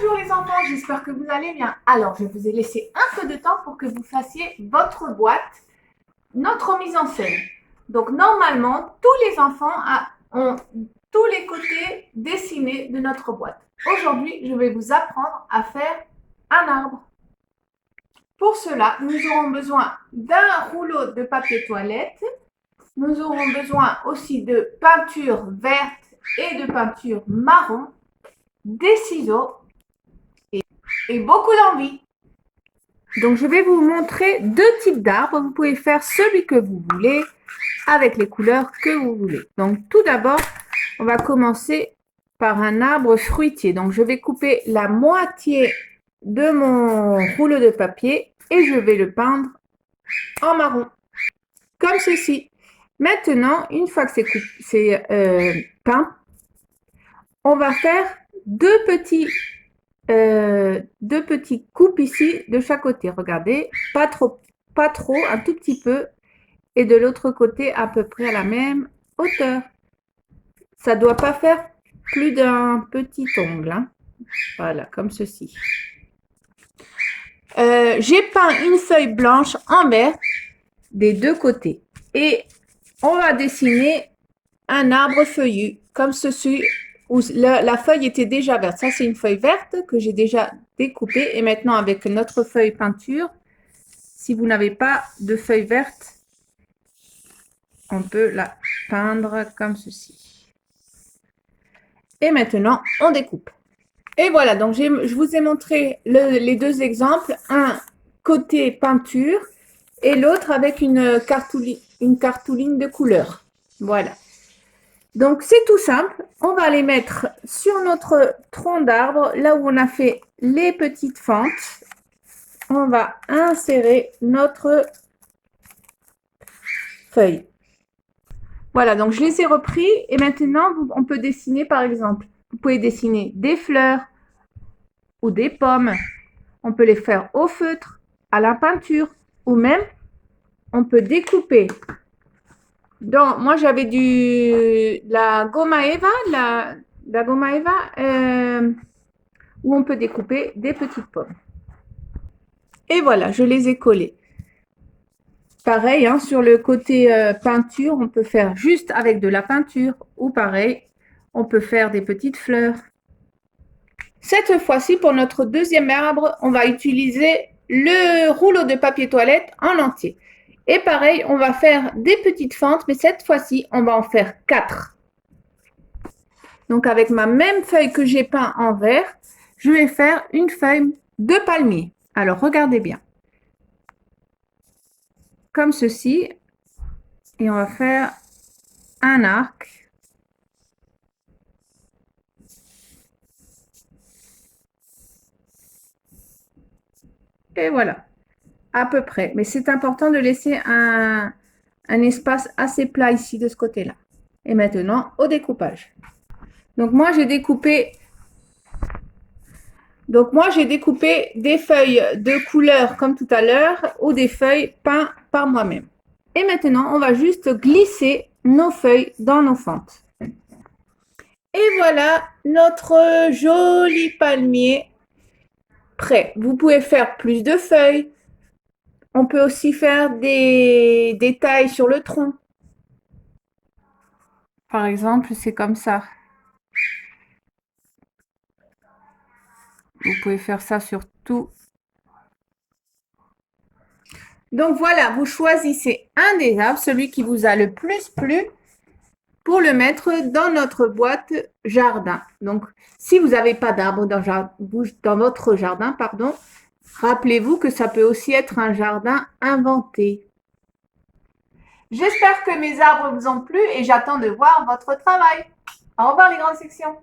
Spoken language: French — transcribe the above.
Bonjour les enfants, j'espère que vous allez bien. Alors, je vous ai laissé un peu de temps pour que vous fassiez votre boîte, notre mise en scène. Donc, normalement, tous les enfants ont tous les côtés dessinés de notre boîte. Aujourd'hui, je vais vous apprendre à faire un arbre. Pour cela, nous aurons besoin d'un rouleau de papier toilette. Nous aurons besoin aussi de peinture verte et de peinture marron, des ciseaux et beaucoup d'envie. Donc, je vais vous montrer deux types d'arbres. Vous pouvez faire celui que vous voulez avec les couleurs que vous voulez. Donc, tout d'abord, on va commencer par un arbre fruitier. Donc, je vais couper la moitié de mon rouleau de papier et je vais le peindre en marron, comme ceci. Maintenant, une fois que c'est peint, on va faire deux petites coupes ici de chaque côté. Regardez, pas trop, un tout petit peu. Et de l'autre côté, à peu près à la même hauteur. Ça ne doit pas faire plus d'un petit ongle. Hein. Voilà, comme ceci. J'ai peint une feuille blanche en vert des deux côtés. Et on va dessiner un arbre feuillu, comme ceci, où la feuille était déjà verte. Ça, c'est une feuille verte que j'ai déjà découpée. Et maintenant, avec notre feuille peinture, si vous n'avez pas de feuille verte, on peut la peindre comme ceci. Et maintenant, on découpe. Et voilà, donc je vous ai montré les deux exemples. Un côté peinture et l'autre avec une cartouline de couleur. Voilà. Donc, c'est tout simple. On va les mettre sur notre tronc d'arbre, là où on a fait les petites fentes. On va insérer notre feuille. Voilà, donc je les ai repris et maintenant, on peut dessiner par exemple. Vous pouvez dessiner des fleurs ou des pommes. On peut les faire au feutre, à la peinture ou même on peut découper. Moi, j'avais la gomme à Eva, la gomme à Eva, où on peut découper des petites pommes. Et voilà, je les ai collées. Pareil, hein, sur le côté peinture, on peut faire juste avec de la peinture ou pareil, on peut faire des petites fleurs. Cette fois-ci, pour notre deuxième arbre, on va utiliser le rouleau de papier toilette en entier. Et pareil, on va faire des petites fentes, mais cette fois-ci, on va en faire 4. Donc, avec ma même feuille que j'ai peint en vert, je vais faire une feuille de palmier. Alors, regardez bien. Comme ceci. Et on va faire un arc. Et voilà, à peu près. Mais c'est important de laisser un espace assez plat ici de ce côté-là. Et maintenant, au découpage. Donc, moi, j'ai découpé des feuilles de couleur comme tout à l'heure ou des feuilles peintes par moi-même. Et maintenant, on va juste glisser nos feuilles dans nos fentes. Et voilà notre joli palmier prêt. Vous pouvez faire plus de feuilles. On peut aussi faire des tailles sur le tronc. Par exemple, c'est comme ça. Vous pouvez faire ça sur tout. Donc voilà, vous choisissez un des arbres, celui qui vous a le plus plu, pour le mettre dans notre boîte jardin. Donc, si vous n'avez pas d'arbre dans votre jardin, rappelez-vous que ça peut aussi être un jardin inventé. J'espère que mes arbres vous ont plu et j'attends de voir votre travail. Au revoir les grandes sections.